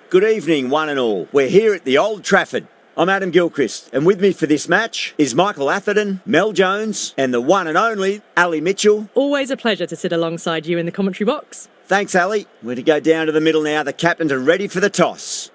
Good evening, one and all. We're here at the Old Trafford. I'm Adam Gilchrist, and with me for this match is Michael Atherton, Mel Jones, and the one and only Ali Mitchell. Always a pleasure to sit alongside you in the commentary box. Thanks, Ali. We're to go down to the middle now. The captains are ready for the toss.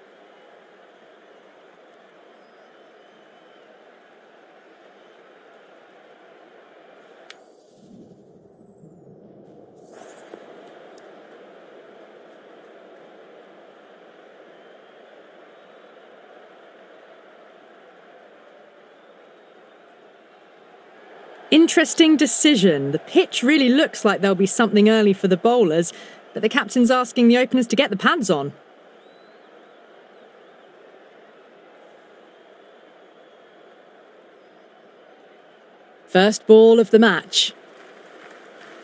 Interesting decision. The pitch really looks like there'll be something early for the bowlers, but the captain's asking the openers to get the pads on. First ball of the match.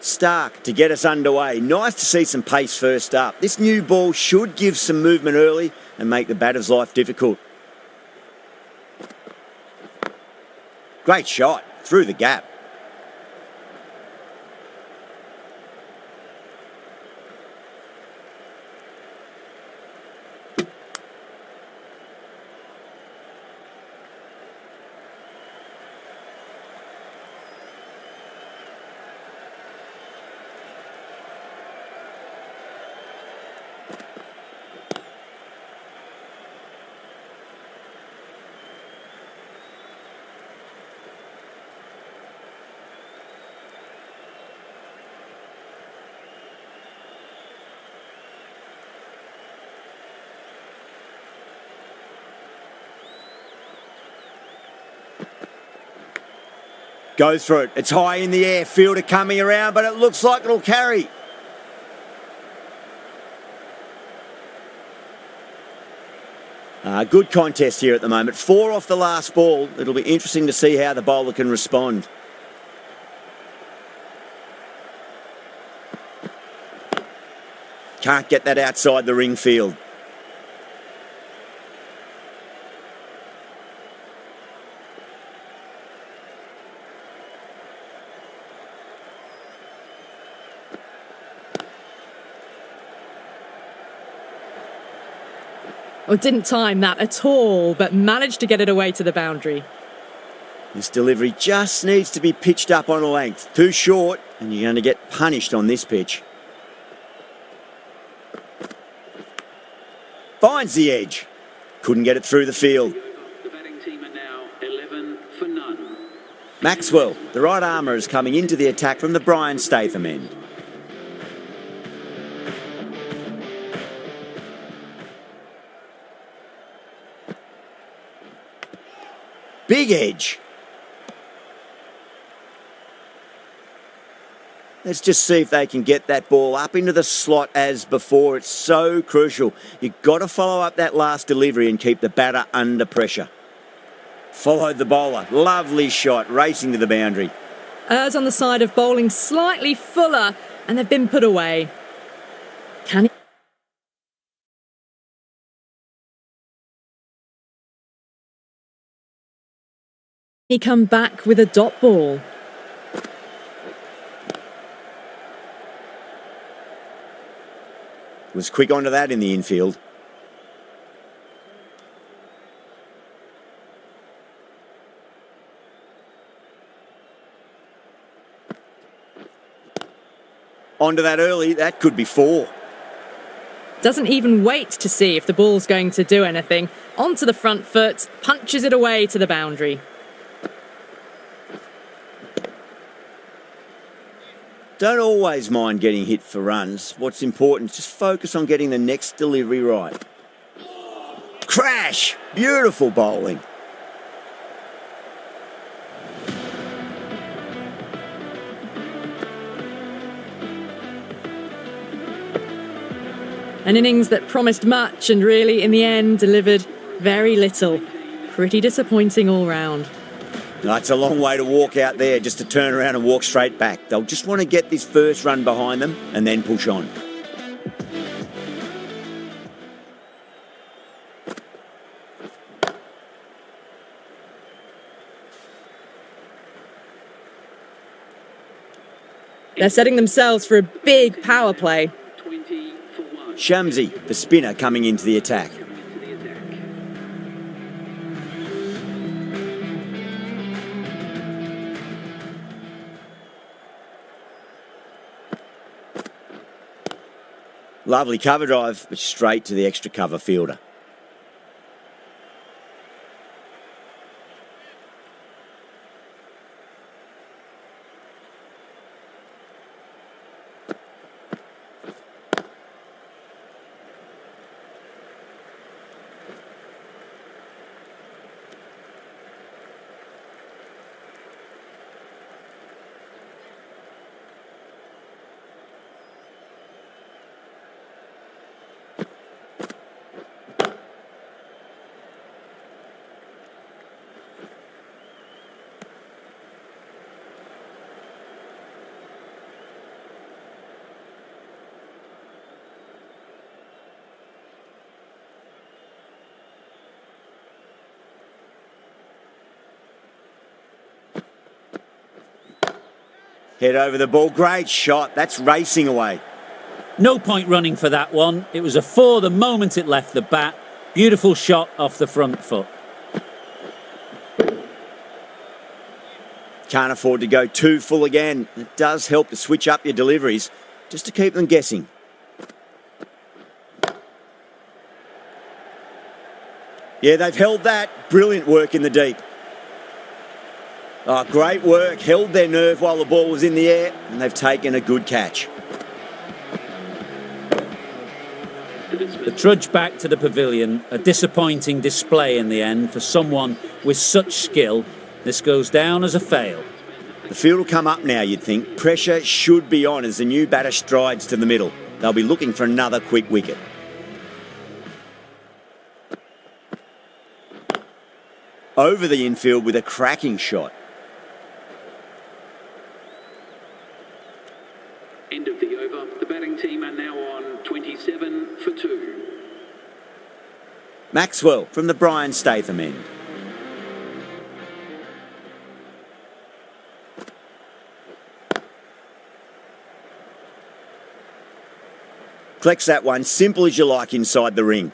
Stark to get us underway. Nice to see some pace first up. This new ball should give some movement early and make the batter's life difficult. Great shot through the gap. Goes for it. It's high in the air. Fielder coming around, but it looks like it'll carry. Good contest here at the moment. 4 off the last ball. It'll be interesting to see how the bowler can respond. Can't get that outside the ring field. Oh, didn't time that at all, but managed to get it away to the boundary. This delivery just needs to be pitched up on a length. Too short, and you're going to get punished on this pitch. Finds the edge. Couldn't get it through the field. The batting team are now 11 for none. Maxwell, the right armour, is coming into the attack from the Brian Statham end. Big edge. Let's just see if they can get that ball up into the slot as before. It's so crucial. You've got to follow up that last delivery and keep the batter under pressure. Followed the bowler. Lovely shot, racing to the boundary. Errs on the side of bowling slightly fuller, and they've been put away. Can he come back with a dot ball? Was quick onto that in the infield. Onto that early, that could be 4. Doesn't even wait to see if the ball's going to do anything. Onto the front foot, punches it away to the boundary. Don't always mind getting hit for runs. What's important is just focus on getting the next delivery right. Crash! Beautiful bowling. An innings that promised much and really, in the end, delivered very little. Pretty disappointing all round. It's a long way to walk out there just to turn around and walk straight back. They'll just want to get this first run behind them and then push on. They're setting themselves for a big power play. Shamsi, the spinner, coming into the attack. Lovely cover drive, but straight to the extra cover fielder. Head over the ball. Great shot. That's racing away. No point running for that one. It was a 4 the moment it left the bat. Beautiful shot off the front foot. Can't afford to go too full again. It does help to switch up your deliveries just to keep them guessing. Yeah, they've held that. Brilliant work in the deep. Oh, great work. Held their nerve while the ball was in the air, and they've taken a good catch. The trudge back to the pavilion, a disappointing display in the end for someone with such skill. This goes down as a fail. The field will come up now, you'd think. Pressure should be on as the new batter strides to the middle. They'll be looking for another quick wicket. Over the infield with a cracking shot. End of the over. The batting team are now on 27 for 2. Maxwell from the Brian Statham end. Collects that one, simple as you like inside the ring.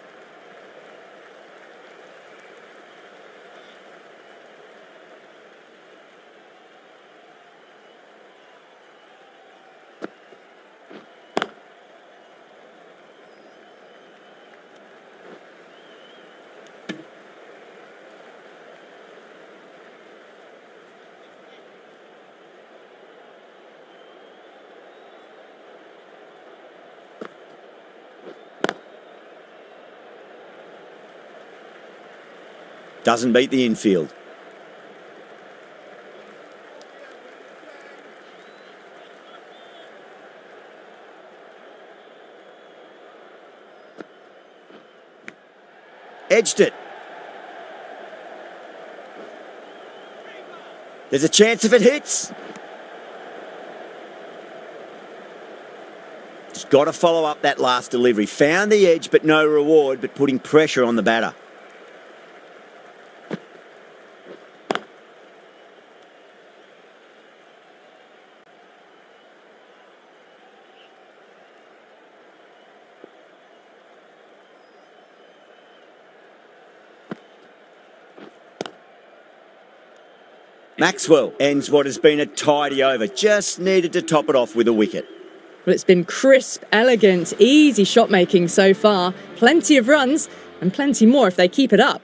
Doesn't beat the infield. Edged it. There's a chance if it hits. Just got to follow up that last delivery. Found the edge, but no reward, but putting pressure on the batter. Maxwell ends what has been a tidy over. Just needed to top it off with a wicket. Well, it's been crisp, elegant, easy shot making so far. Plenty of runs and plenty more if they keep it up.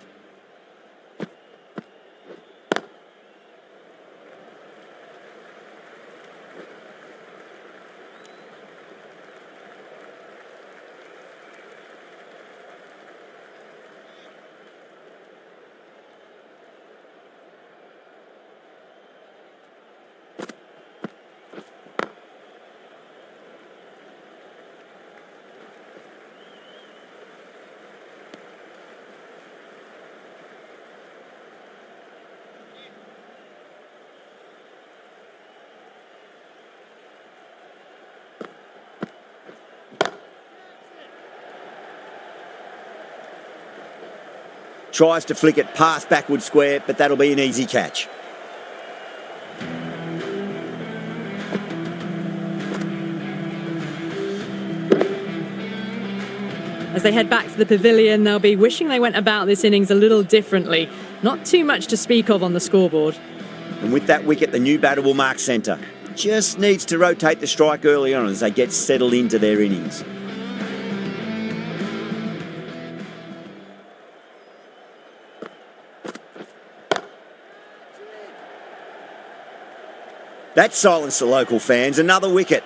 Tries to flick it past backward square, but that'll be an easy catch. As they head back to the pavilion, they'll be wishing they went about this innings a little differently. Not too much to speak of on the scoreboard. And with that wicket, the new batter will mark centre. Just needs to rotate the strike early on as they get settled into their innings. That silenced the local fans. Another wicket.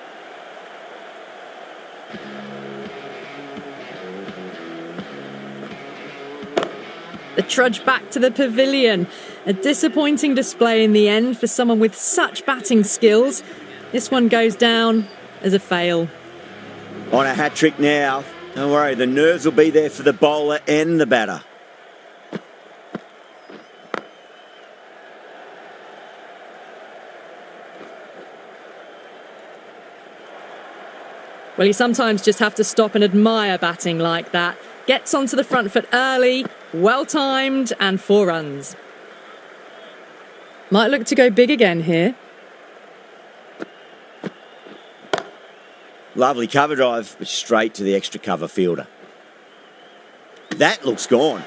The trudge back to the pavilion. A disappointing display in the end for someone with such batting skills. This one goes down as a fail. On a hat-trick now. Don't worry, the nerves will be there for the bowler and the batter. Well, you sometimes just have to stop and admire batting like that. Gets onto the front foot early, well-timed, and 4 runs. Might look to go big again here. Lovely cover drive, but straight to the extra cover fielder. That looks gone.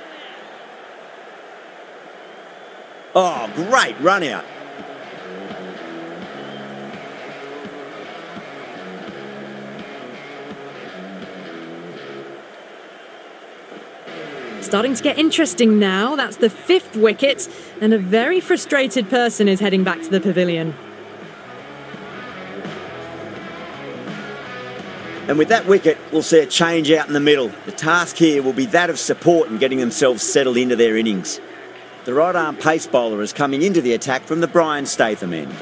Oh, great run out. Starting to get interesting now. That's the 5th wicket, and a very frustrated person is heading back to the pavilion. And with that wicket, we'll see a change out in the middle. The task here will be that of support and getting themselves settled into their innings. The right-arm pace bowler is coming into the attack from the Brian Statham end.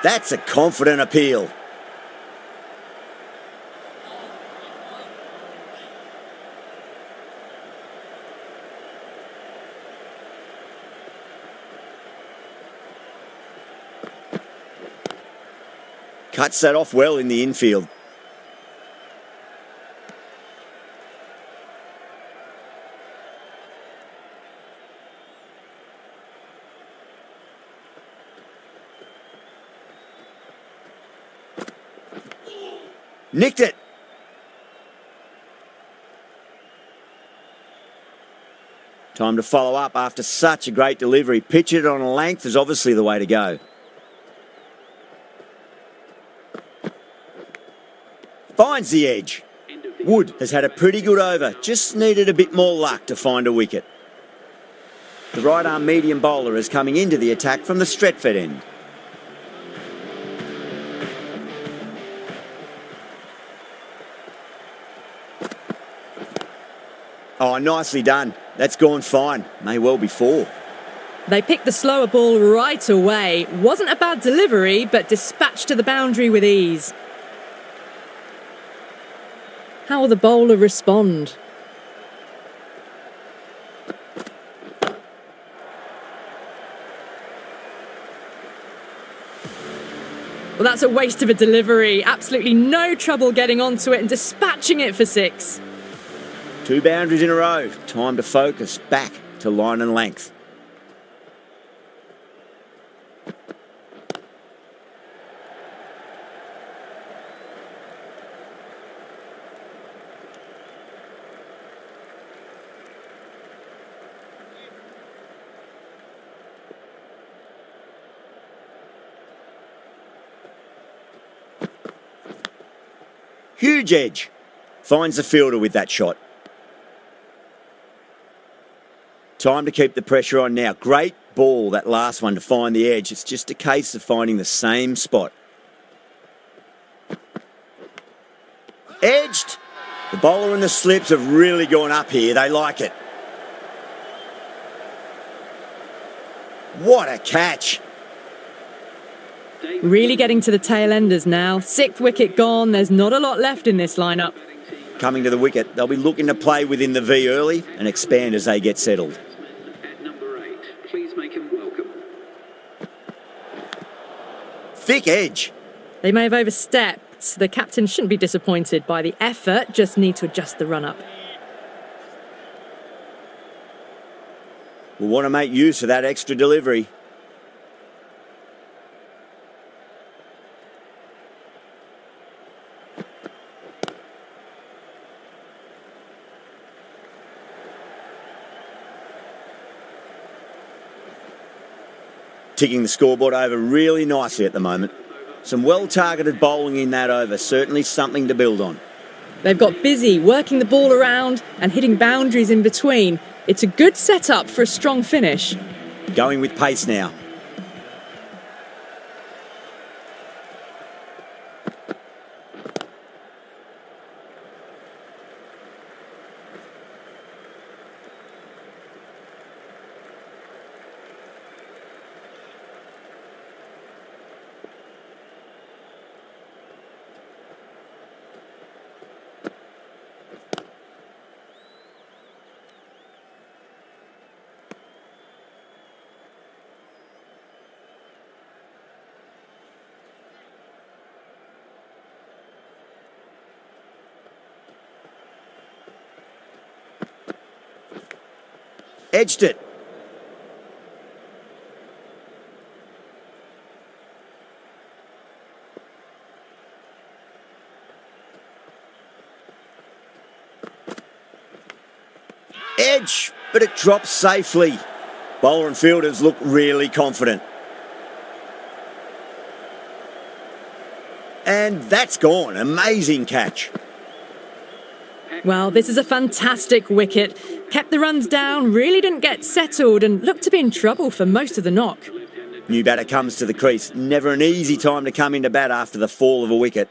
That's a confident appeal. Cuts that off well in the infield. Nicked it. Time to follow up after such a great delivery. Pitch it on a length is obviously the way to go. Finds the edge. Wood has had a pretty good over. Just needed a bit more luck to find a wicket. The right arm medium bowler is coming into the attack from the Stretford end. Oh, nicely done. That's gone fine. May well be 4. They picked the slower ball right away. Wasn't a bad delivery, but dispatched to the boundary with ease. How will the bowler respond? Well, that's a waste of a delivery. Absolutely no trouble getting onto it and dispatching it for 6. 2 boundaries in a row. Time to focus back to line and length. Huge edge. Finds the fielder with that shot. Time to keep the pressure on now. Great ball, that last one, to find the edge. It's just a case of finding the same spot. Edged. The bowler and the slips have really gone up here. They like it. What a catch. Really getting to the tail enders now. 6th wicket gone. There's not a lot left in this lineup. Coming to the wicket, they'll be looking to play within the V early and expand as they get settled. At number 8, please make him welcome. thick edge. They may have overstepped. The captain shouldn't be disappointed by the effort, just need to adjust the run-up. We'll want to make use of that extra delivery. Ticking the scoreboard over really nicely at the moment. Some well-targeted bowling in that over, certainly something to build on. They've got busy working the ball around and hitting boundaries in between. It's a good setup for a strong finish. Going with pace now. Edged it. Edge, but it drops safely. Bowler and fielders look really confident. And that's gone. Amazing catch. Well, this is a fantastic wicket. Kept the runs down, really didn't get settled and looked to be in trouble for most of the knock. New batter comes to the crease. Never an easy time to come into bat after the fall of a wicket.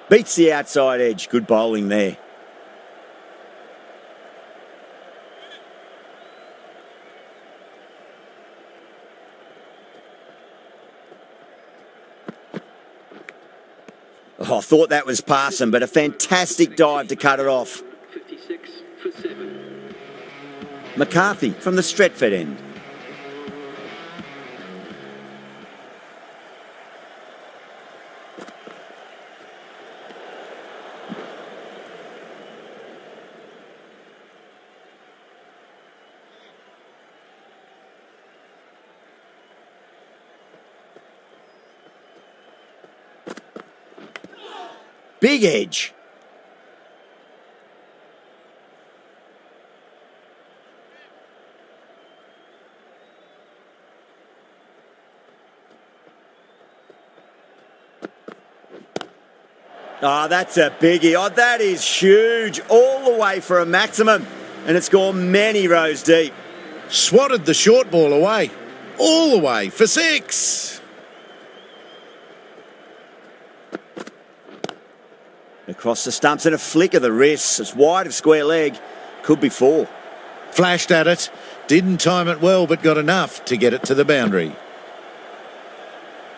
Beats the outside edge. Good bowling there. Oh, I thought that was passing, but a fantastic dive to cut it off. 56 for 7. McCarthy from the Stretford end. Big edge. Oh, that's a biggie. Oh, that is huge. All the way for a maximum. And it's gone many rows deep. Swatted the short ball away. All the way for 6. Across the stumps and a flick of the wrist. It's wide of square leg. Could be 4. Flashed at it. Didn't time it well, but got enough to get it to the boundary.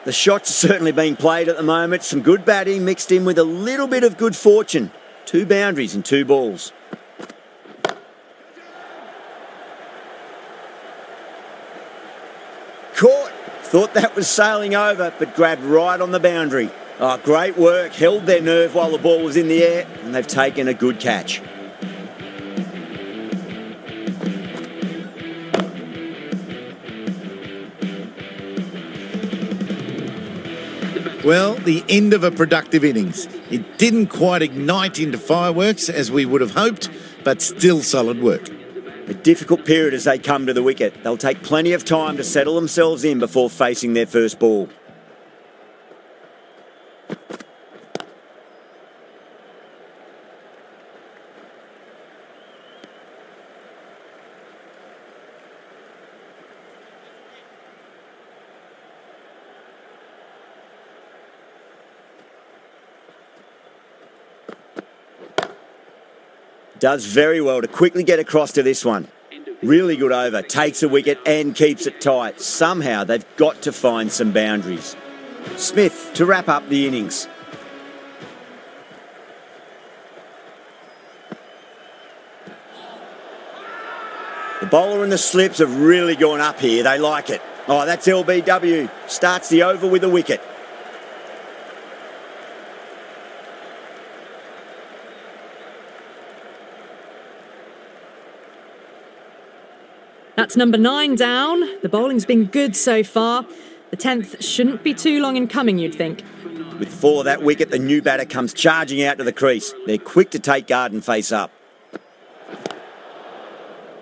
The shots are certainly being played at the moment. Some good batting mixed in with a little bit of good fortune. 2 boundaries and 2 balls. Caught. Thought that was sailing over, but grabbed right on the boundary. Oh, great work. Held their nerve while the ball was in the air, and they've taken a good catch. Well, the end of a productive innings. It didn't quite ignite into fireworks as we would have hoped, but still solid work. A difficult period as they come to the wicket. They'll take plenty of time to settle themselves in before facing their first ball. Does very well to quickly get across to this one. Really good over, takes a wicket and keeps it tight. Somehow they've got to find some boundaries. Smith to wrap up the innings. The bowler and the slips have really gone up here. They like it. Oh, that's LBW. Starts the over with a wicket. That's number 9 down. The bowling's been good so far. The 10th shouldn't be too long in coming, you'd think. With 4 of that wicket, the new batter comes charging out to the crease. They're quick to take guard and face up.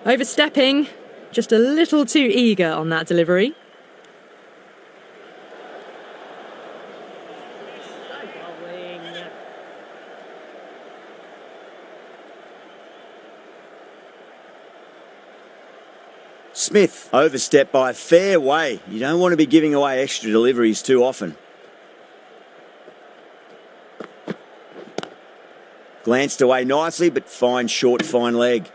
Overstepping, just a little too eager on that delivery. Smith overstepped by a fair way. You don't want to be giving away extra deliveries too often. Glanced away nicely, but fine short, fine leg.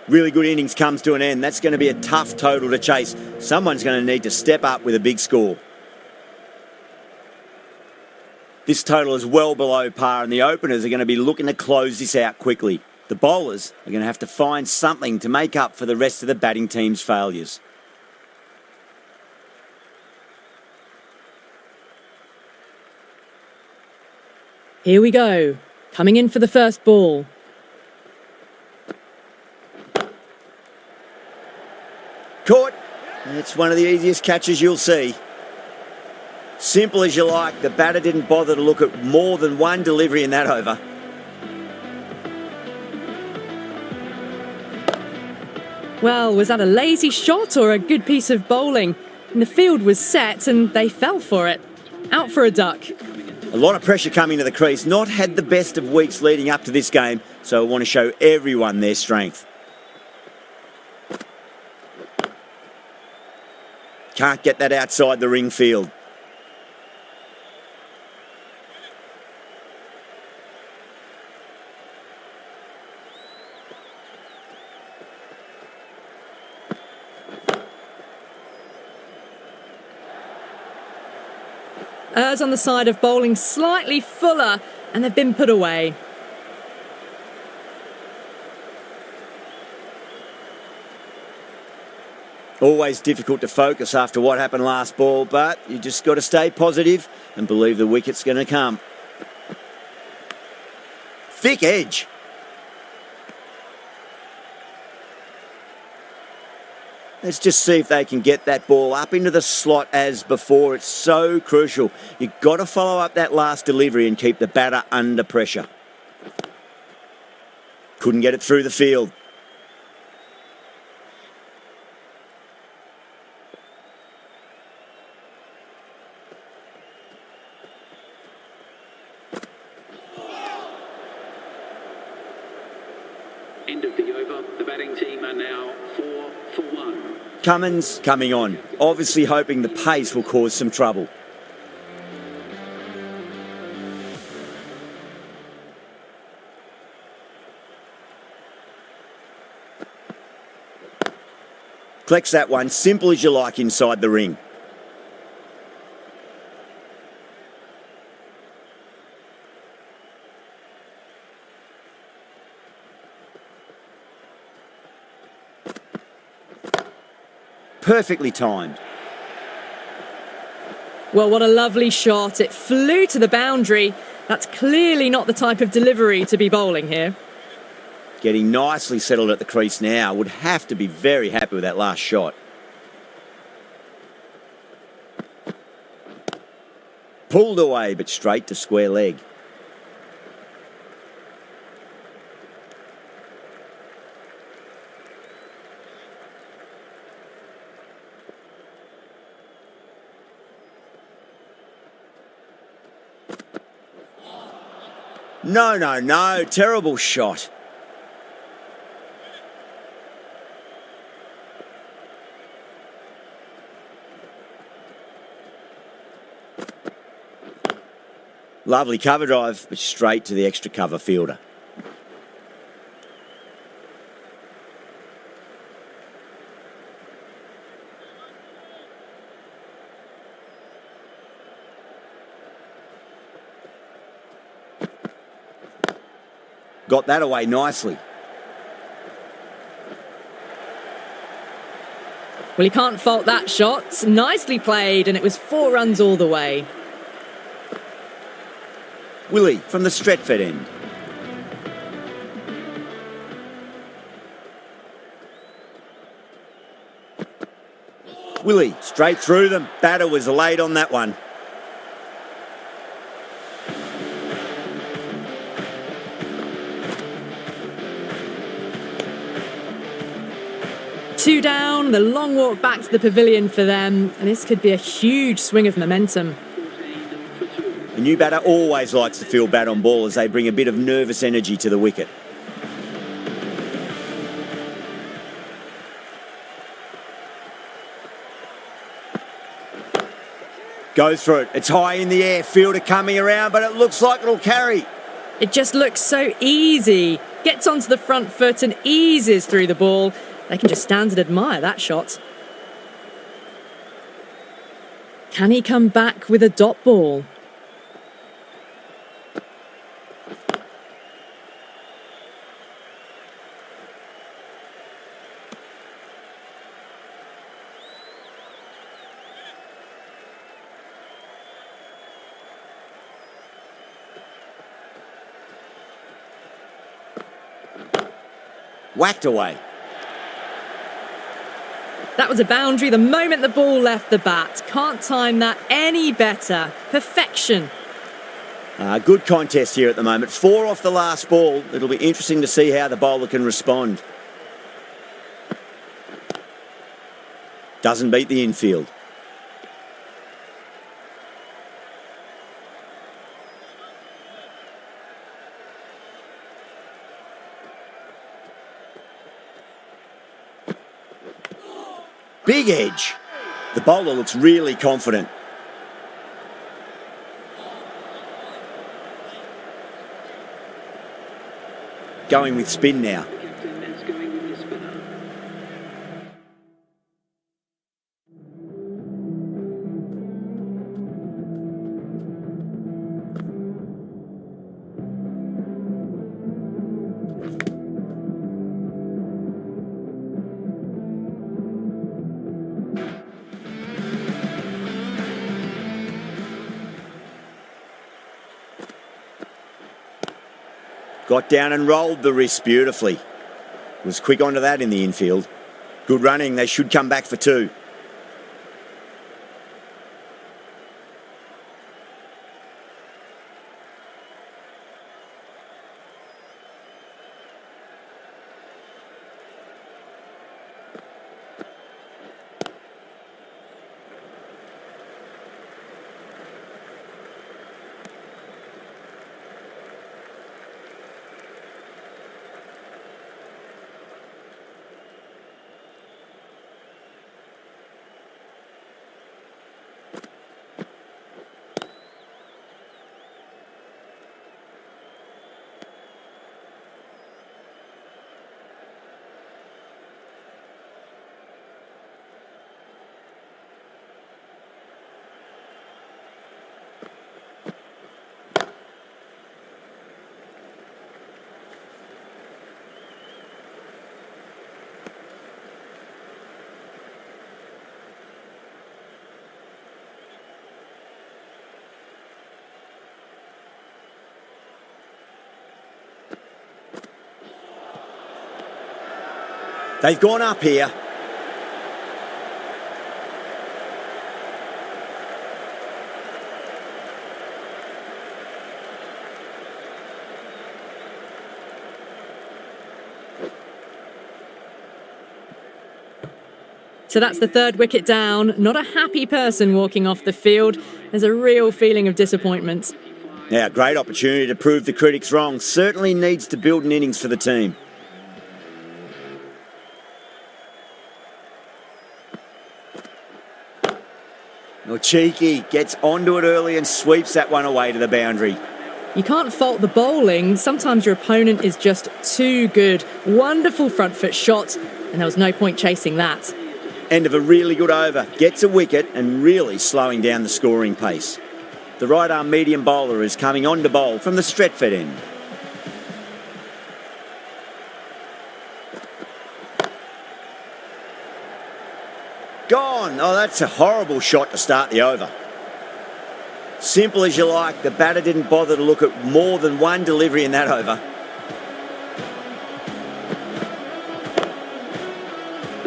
Really good innings comes to an end. That's going to be a tough total to chase. Someone's going to need to step up with a big score. This total is well below par, and the openers are going to be looking to close this out quickly. The bowlers are going to have to find something to make up for the rest of the batting team's failures. Here we go. Coming in for the first ball. Caught. It's one of the easiest catches you'll see. Simple as you like. The batter didn't bother to look at more than one delivery in that over. Well, was that a lazy shot or a good piece of bowling? And the field was set and they fell for it. Out for a duck. A lot of pressure coming to the crease. Not had the best of weeks leading up to this game, so I want to show everyone their strength. Can't get that outside the ring field. Errs on the side of bowling slightly fuller, and they've been put away. Always difficult to focus after what happened last ball, but you just got to stay positive and believe the wicket's going to come. Thick edge. Let's just see if they can get that ball up into the slot as before. It's so crucial. You've got to follow up that last delivery and keep the batter under pressure. Couldn't get it through the field. End of the over. The batting team are now 4 for 1. Cummins coming on, obviously hoping the pace will cause some trouble. Collects that one, simple as you like inside the ring. Perfectly timed. Well, what a lovely shot. It flew to the boundary. That's clearly not the type of delivery to be bowling here. Getting nicely settled at the crease now. Would have to be very happy with that last shot. Pulled away, but straight to square leg. No, no, no. Terrible shot. Lovely cover drive, but straight to the extra cover fielder. Got that away nicely. Well, you can't fault that shot. Nicely played, and it was 4 runs all the way. Willie from the Stretford end. Willie straight through them. Batter was late on that one. Two down, the long walk back to the pavilion for them, and this could be a huge swing of momentum. A new batter always likes to feel bat on ball as they bring a bit of nervous energy to the wicket. Goes for it. It's high in the air. Fielder coming around, but it looks like it'll carry. It just looks so easy. Gets onto the front foot and eases through the ball. They can just stand and admire that shot. Can he come back with a dot ball? Whacked away. That was a boundary the moment the ball left the bat. Can't time that any better. Perfection. Good contest here at the moment. 4 off the last ball. It'll be interesting to see how the bowler can respond. Doesn't beat the infield. Big edge. The bowler looks really confident. Going with spin now. Got down and rolled the wrist beautifully. Was quick onto that in the infield. Good running. They should come back for 2. They've gone up here. So that's the third wicket down. Not a happy person walking off the field. There's a real feeling of disappointment. Yeah, great opportunity to prove the critics wrong. Certainly needs to build an innings for the team. Oh, cheeky. Gets onto it early and sweeps that one away to the boundary. You can't fault the bowling. Sometimes your opponent is just too good. Wonderful front foot shot, and there was no point chasing that. End of a really good over. Gets a wicket and really slowing down the scoring pace. The right-arm medium bowler is coming on to bowl from the Stretford end. Gone. Oh, that's a horrible shot to start the over. Simple as you like. The batter didn't bother to look at more than one delivery in that over.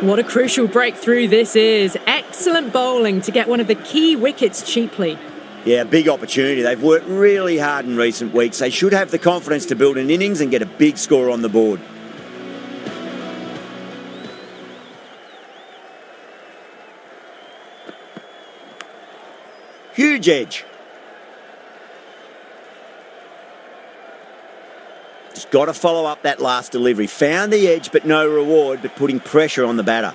What a crucial breakthrough this is. Excellent bowling to get one of the key wickets cheaply. Yeah, big opportunity. They've worked really hard in recent weeks. They should have the confidence to build an innings and get a big score on the board. Huge edge. Just got to follow up that last delivery. Found the edge, but no reward, but putting pressure on the batter.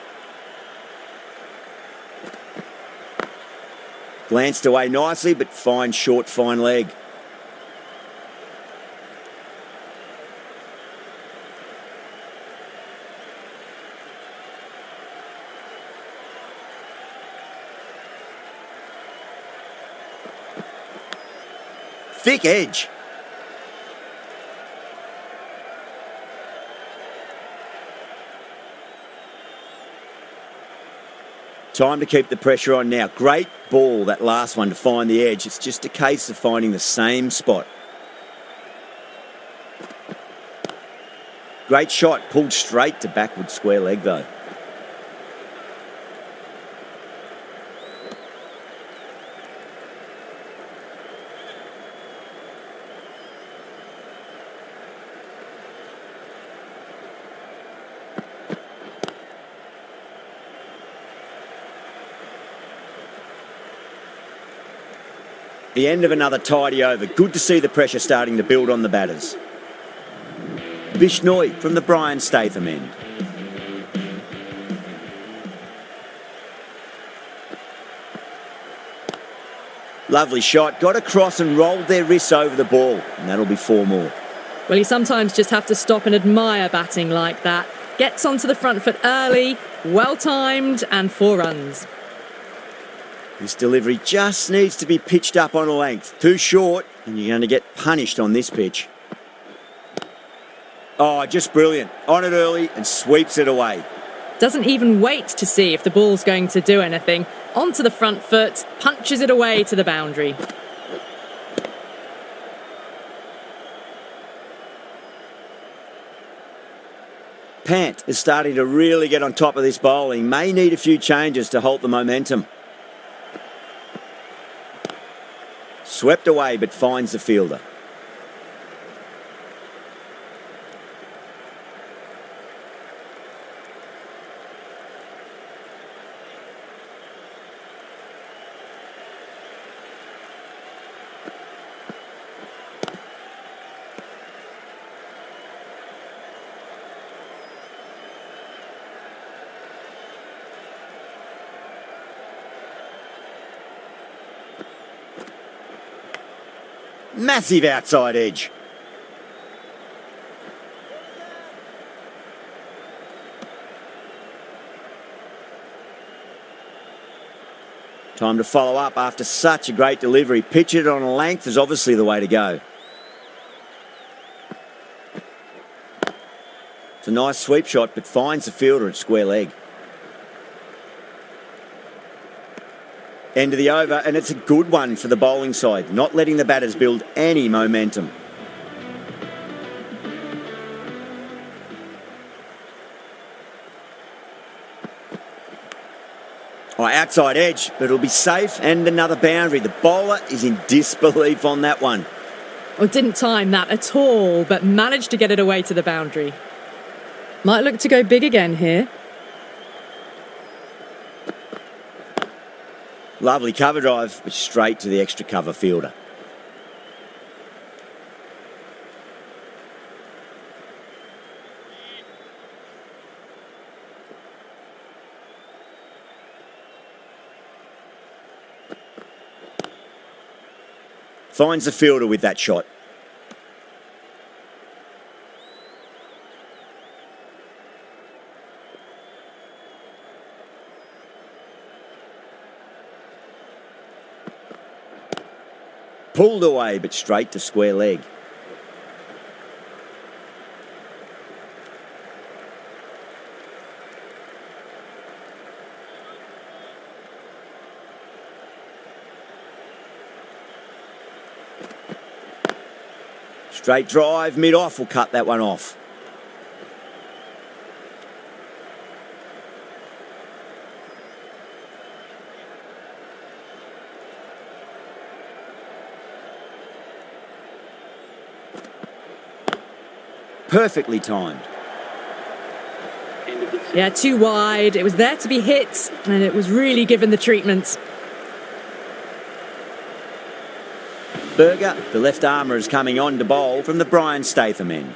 Glanced away nicely, but fine short, fine leg. Thick edge. Time to keep the pressure on now. Great ball, that last one, to find the edge. It's just a case of finding the same spot. Great shot, pulled straight to backward square leg though. The end of another tidy over. Good to see the pressure starting to build on the batters. Bishnoi from the Brian Statham end. Lovely shot. Got across and rolled their wrists over the ball. And that'll be 4 more. Well, you sometimes just have to stop and admire batting like that. Gets onto the front foot early, well timed, and 4 runs. This delivery just needs to be pitched up on a length. Too short, and you're going to get punished on this pitch. Oh, just brilliant. On it early and sweeps it away. Doesn't even wait to see if the ball's going to do anything. Onto the front foot, punches it away to the boundary. Pant is starting to really get on top of this bowling. May need a few changes to halt the momentum. Swept away, but finds the fielder. Massive outside edge. Time to follow up after such a great delivery. Pitch it on a length is obviously the way to go. It's a nice sweep shot, but finds the fielder at square leg. End of the over, and it's a good one for the bowling side, not letting the batters build any momentum. Oh, outside edge, but it'll be safe and another boundary. The bowler is in disbelief on that one. Oh, didn't time that at all, but managed to get it away to the boundary. Might look to go big again here. Lovely cover drive, but straight to the extra cover fielder. Finds the fielder with that shot. Pulled away, but straight to square leg. Straight drive, mid-off will cut that one off. Perfectly timed. Yeah, too wide. It was there to be hit, and it was really given the treatment. Berger, the left armour, is coming on to bowl from the Brian Statham end.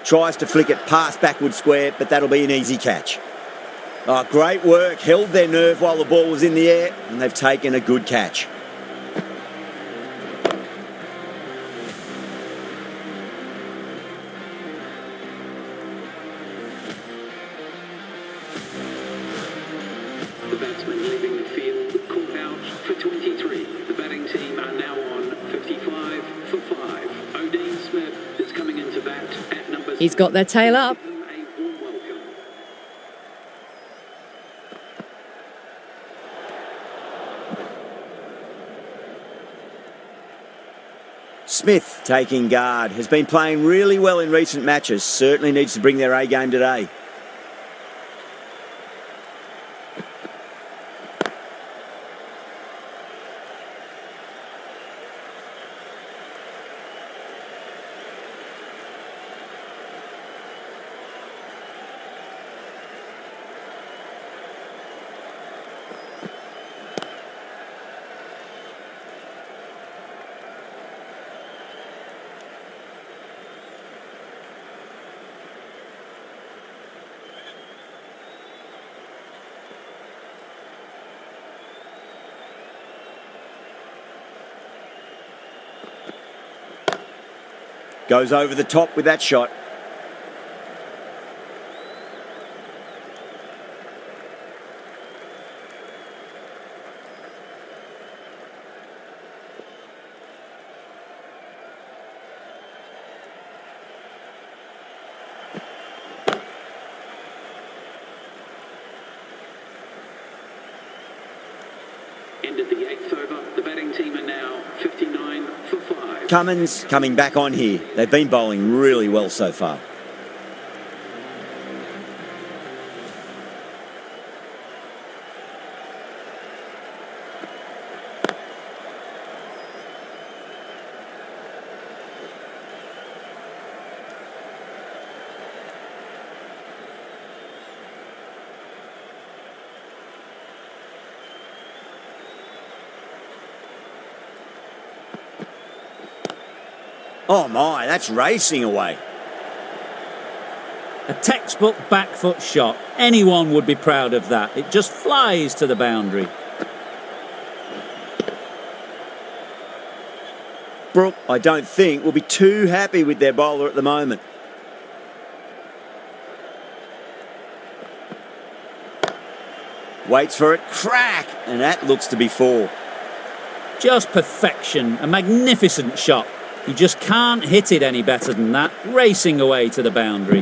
Tries to flick it past backward square, but that'll be an easy catch. Oh, great work. Held their nerve while the ball was in the air, and they've taken a good catch. The batsman leaving the field called out for 23. The batting team are now on 55 for 5. O'Dean Smith is coming into bat at number 6. He's got their tail up. A warm welcome. Smith, taking guard, has been playing really well in recent matches. Certainly needs to bring their A game today. Goes over the top with that shot. Ended the 8th over. The batting team are now 59 for 5. Cummins coming back on here. They've been bowling really well so far. Oh my, that's racing away. A textbook back foot shot. Anyone would be proud of that. It just flies to the boundary. Brook, I don't think, will be too happy with their bowler at the moment. Waits for it, crack, and that looks to be 4. Just perfection, a magnificent shot. You just can't hit it any better than that, racing away to the boundary.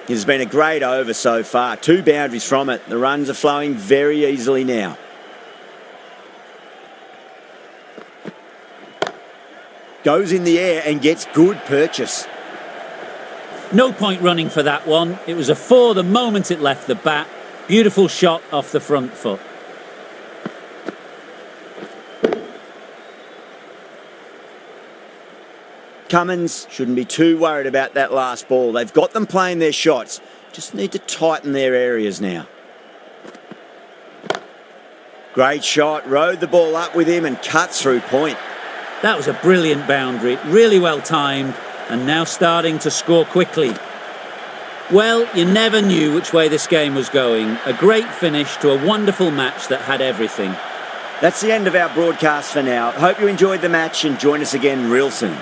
It has been a great over so far. 2 boundaries from it. The runs are flowing very easily now. Goes in the air and gets good purchase. No point running for that one. It was a 4 the moment it left the bat. Beautiful shot off the front foot. Cummins shouldn't be too worried about that last ball. They've got them playing their shots. Just need to tighten their areas now. Great shot. Rode the ball up with him and cuts through point. That was a brilliant boundary. Really well timed. And now starting to score quickly. Well, you never knew which way this game was going. A great finish to a wonderful match that had everything. That's the end of our broadcast for now. Hope you enjoyed the match and join us again real soon.